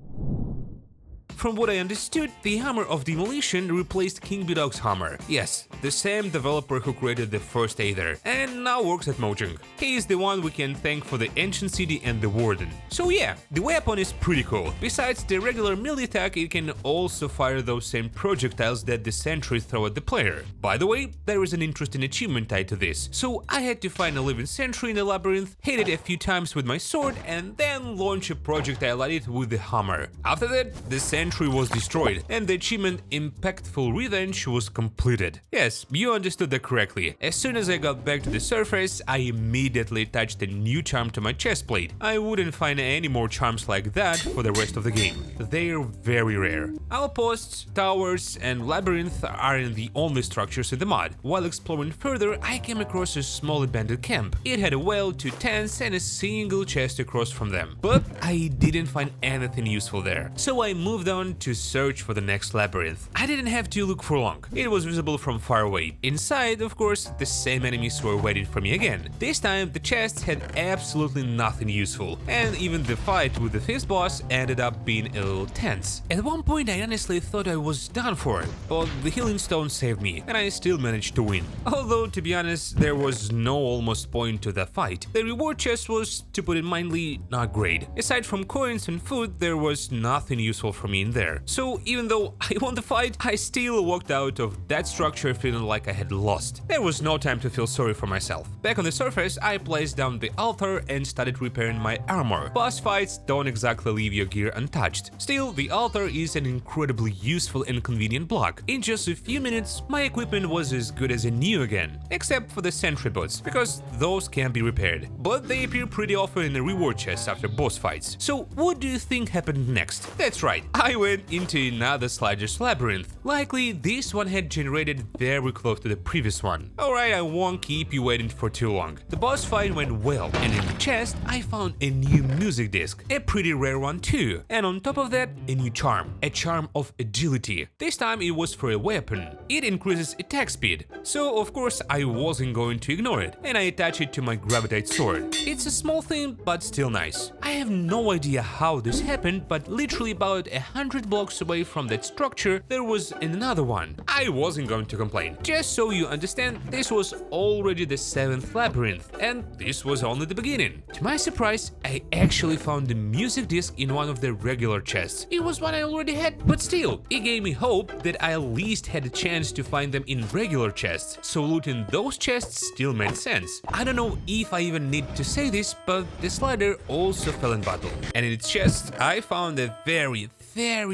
From what I understood, the Hammer of Demolition replaced King Bidog's hammer. Yes, the same developer who created the first Aether, and now works at Mojang. He is the one we can thank for the Ancient City and the Warden. So yeah, the weapon is pretty cool. Besides the regular melee attack, it can also fire those same projectiles that the sentries throw at the player. By the way, there is an interesting achievement tied to this, so I had to find a living sentry in the labyrinth, hit it a few times with my sword, and then launch a projectile at it with the hammer. After that, the sentry was destroyed, and the achievement Impactful Revenge was completed. Yes, you understood that correctly. As soon as I got back to the surface, I immediately attached a new charm to my chestplate. I wouldn't find any more charms like that for the rest of the game. They're very rare. Outposts, towers, and Labyrinth aren't the only structures in the mod. While exploring further, I came across a small abandoned camp. It had a well, 2 tents, and a single chest across from them. But I didn't find anything useful there, so I moved on to search for the next labyrinth. I didn't have to look for long. It was visible from far away. Inside, of course, the same enemies were waiting for me again. This time, the chests had absolutely nothing useful, and even the fight with the fifth boss ended up being a little tense. At one point, I honestly thought I was done for, but the healing stone saved me, and I still managed to win. Although, to be honest, there was no almost point to the fight. The reward chest was, to put it mildly, not great. Aside from coins and food, there was nothing useful for me in there. So even though I won the fight, I still walked out of that structure feeling like I had lost. There was no time to feel sorry for myself. Back on the surface, I placed down the altar and started repairing my armor. Boss fights don't exactly leave your gear untouched. Still, the altar is an incredibly useful and convenient block. In just a few minutes, my equipment was as good as new again, except for the sentry boots, because those can't be repaired. But they appear pretty often in the reward chests after boss fights. So what do you think happened next? That's right, I went into another slider's labyrinth. Likely, this one had generated very close to the previous one. Alright, I won't keep you waiting for too long. The boss fight went well, and in the chest, I found a new music disc, a pretty rare one too. And on top of that, a new charm, a charm of agility. This time it was for a weapon. It increases attack speed, so of course I wasn't going to ignore it, and I attached it to my gravitate sword. It's a small thing, but still nice. I have no idea how this happened, but literally about 100 blocks away from that structure, there was another one. I wasn't going to complain. Just so you understand, this was already the 7th labyrinth, and this was only the beginning. To my surprise, I actually found the music disc in one of the regular chests. It was one I already had, but still, it gave me hope that I at least had a chance to find them in regular chests, so looting those chests still made sense. I don't know if I even need to say this, but the slider also fell in battle, and in its chest, I found a very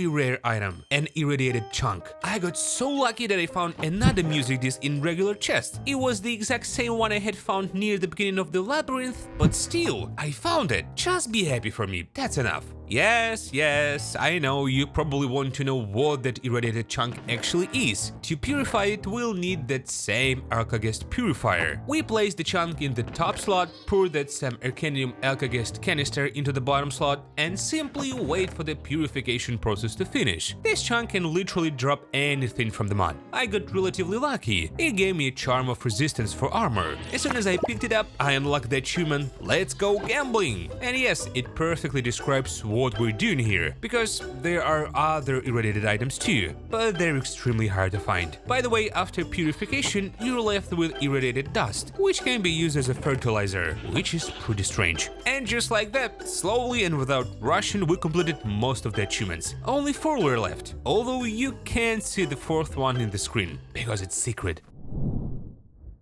rare item, an irradiated chunk. I got so lucky that I found another music disc in regular chest. It was the exact same one I had found near the beginning of the labyrinth, but still, I found it. Just be happy for me, that's enough. Yes, I know you probably want to know what that irradiated chunk actually is. To purify it, we'll need that same Arcagast purifier. We place the chunk in the top slot, pour that same Arcanium Alcagast canister into the bottom slot, and simply wait for the purification process to finish. This chunk can literally drop anything from the mod. I got relatively lucky. It gave me a charm of resistance for armor. As soon as I picked it up, I unlocked the achievement, Let's Go Gambling! And yes, it perfectly describes what we're doing here, because there are other irradiated items too, but they're extremely hard to find. By the way, after purification, you're left with irradiated dust, which can be used as a fertilizer, which is pretty strange. And just like that, slowly and without rushing, we completed most of the achievements. Only 4 were left, although you can't see the 4th one in the screen, because it's secret.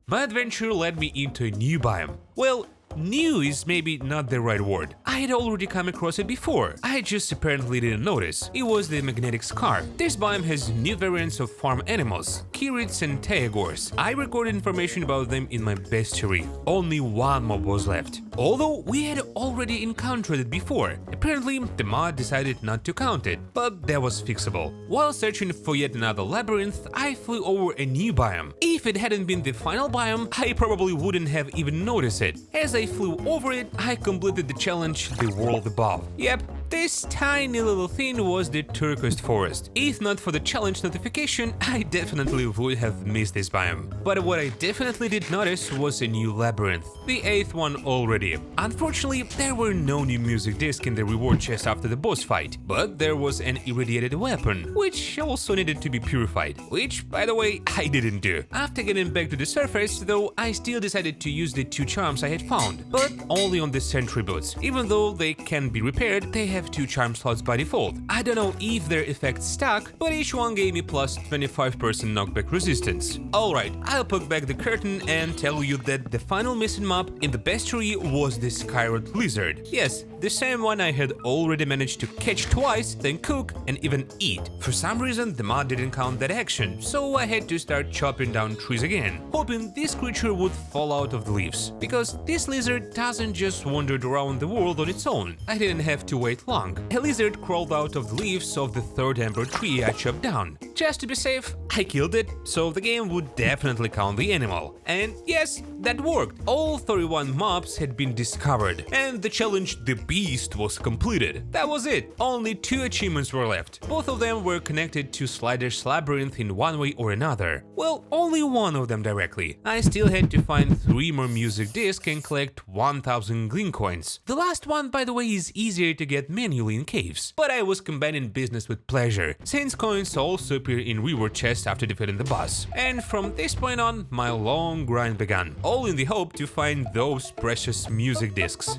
My adventure led me into a new biome. Well, new is maybe not the right word. I had already come across it before, I just apparently didn't notice. It was the Magnetic Scarp. This biome has new variants of farm animals, Kirids and Teagors. I recorded information about them in my bestiary. Only one mob was left. although we had already encountered it before. Apparently, the mod decided not to count it, but that was fixable. While searching for yet another labyrinth, I flew over a new biome. If it hadn't been the final biome, I probably wouldn't have even noticed it. As I flew over it, I completed the challenge, The World Above. Yep, this tiny little thing was the turquoise forest. If not for the challenge notification, I definitely would have missed this biome. But what I definitely did notice was a new labyrinth, the 8th one already. Unfortunately, there were no new music discs in the reward chest after the boss fight, but there was an irradiated weapon, which also needed to be purified, which, by the way, I didn't do. After getting back to the surface, though, I still decided to use the 2 charms I had found, but only on the sentry boots. Even though they can be repaired, they have 2 charm slots by default. I don't know if their effects stuck, but each one gave me plus 25% knockback resistance. Alright, I'll put back the curtain and tell you that the final missing mob in the bestiary was the Skyrod lizard. Yes, the same one I had already managed to catch twice, then cook and even eat. For some reason, the mod didn't count that action, so I had to start chopping down trees again, hoping this creature would fall out of the leaves. Because this lizard doesn't just wander around the world on its own. I didn't have to wait long. A lizard crawled out of the leaves of the 3rd amber tree I chopped down. Just to be safe, I killed it, so the game would definitely count the animal. And yes, that worked. All 31 mobs had been discovered, and the challenge The Beast was completed. That was it. Only 2 achievements were left. Both of them were connected to Slider's Labyrinth in one way or another. Well, only one of them directly. I still had to find 3 more music discs and collect 1000 Glint Coins. The last one, by the way, is easier to get manually in caves, but I was combining business with pleasure, since coins also appear in reward chests after defeating the boss. And from this point on, my long grind began, all in the hope to find those precious music discs.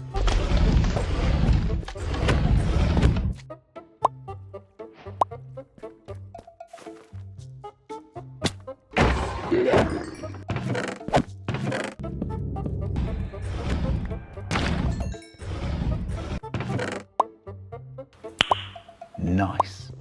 Nice.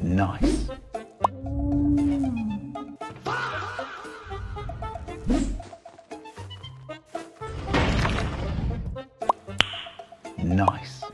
Nice. Nice.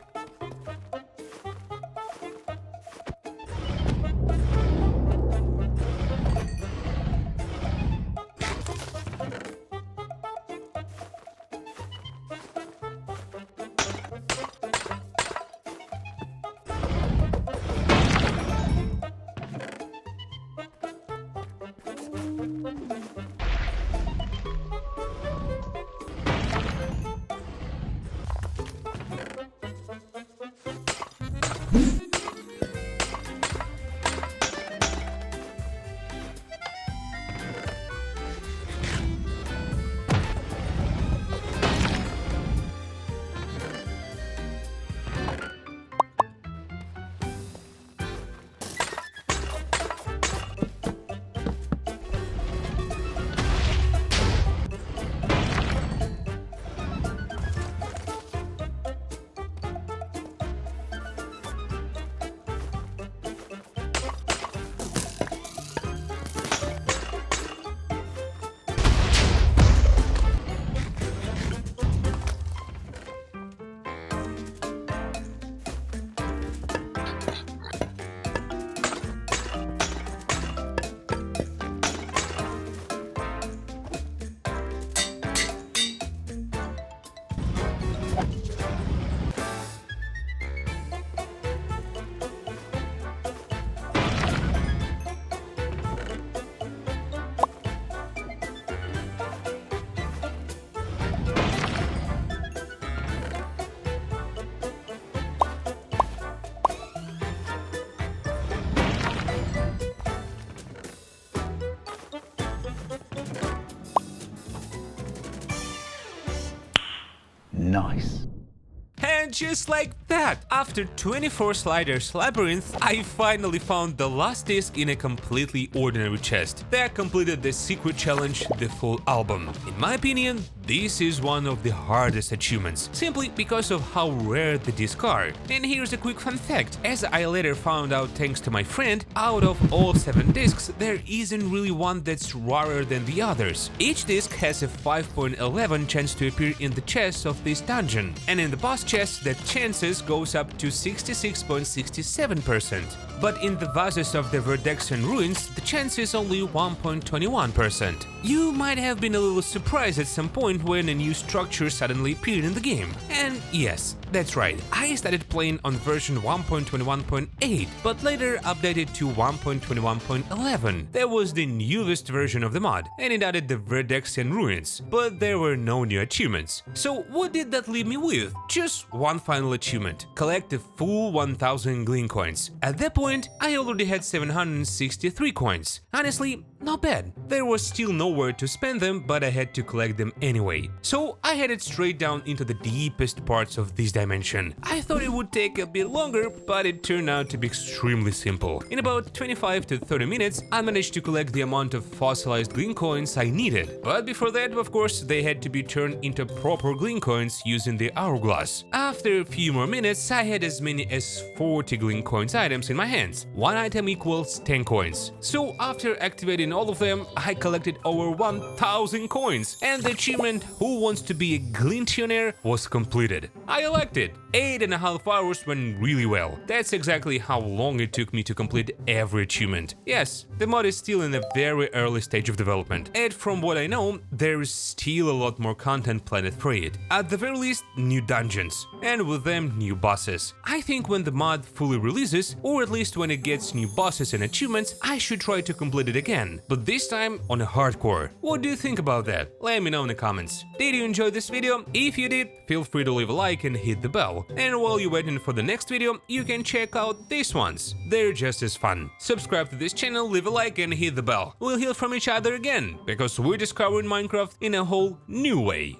Nice. And just like that, after 24 sliders Labyrinth, I finally found the last disc in a completely ordinary chest that completed the secret challenge, the full album. In my opinion, this is one of the hardest achievements, simply because of how rare the discs are. And here's a quick fun fact: as I later found out thanks to my friend, out of all 7 discs, there isn't really one that's rarer than the others. Each disc has a 5.11 chance to appear in the chest of this dungeon, and in the boss chest that chances goes up to 66.67%. But in the vases of the Verdexian ruins, the chance is only 1.21%. You might have been a little surprised at some point when a new structure suddenly appeared in the game. And yes, that's right, I started playing on version 1.21.8, but later updated to 1.21.11. That was the newest version of the mod, and it added the Verdexian ruins, but there were no new achievements. So what did that leave me with? Just one final achievement: collect the full 1000 Glint Coins. At that point, I already had 763 coins. Honestly, not bad. There was still nowhere to spend them, but I had to collect them anyway. So I headed straight down into the deepest parts of this dimension. I thought it would take a bit longer, but it turned out to be extremely simple. In about 25 to 30 minutes, I managed to collect the amount of fossilized Glint Coins I needed. But before that, of course, they had to be turned into proper Glint Coins using the hourglass. After a few more minutes, I had as many as 40 Glint Coins items in my hands. One item equals 10 coins. So after activating all of them, I collected over 1000 coins, and the achievement "Who Wants to Be a Glintionaire" was completed. I liked it. 8.5 hours went really well. That's exactly how long it took me to complete every achievement. Yes, the mod is still in a very early stage of development, and from what I know, there is still a lot more content planned for it. At the very least, new dungeons, and with them new bosses. I think when the mod fully releases, or at least when it gets new bosses and achievements, I should try to complete it again, but this time on a hardcore. What do you think about that? Let me know in the comments. Did you enjoy this video? If you did, feel free to leave a like and hit the bell. And while you're waiting for the next video, you can check out these ones. They're just as fun. Subscribe to this channel, leave a like and hit the bell. We'll hear from each other again, because we're discovering Minecraft in a whole new way.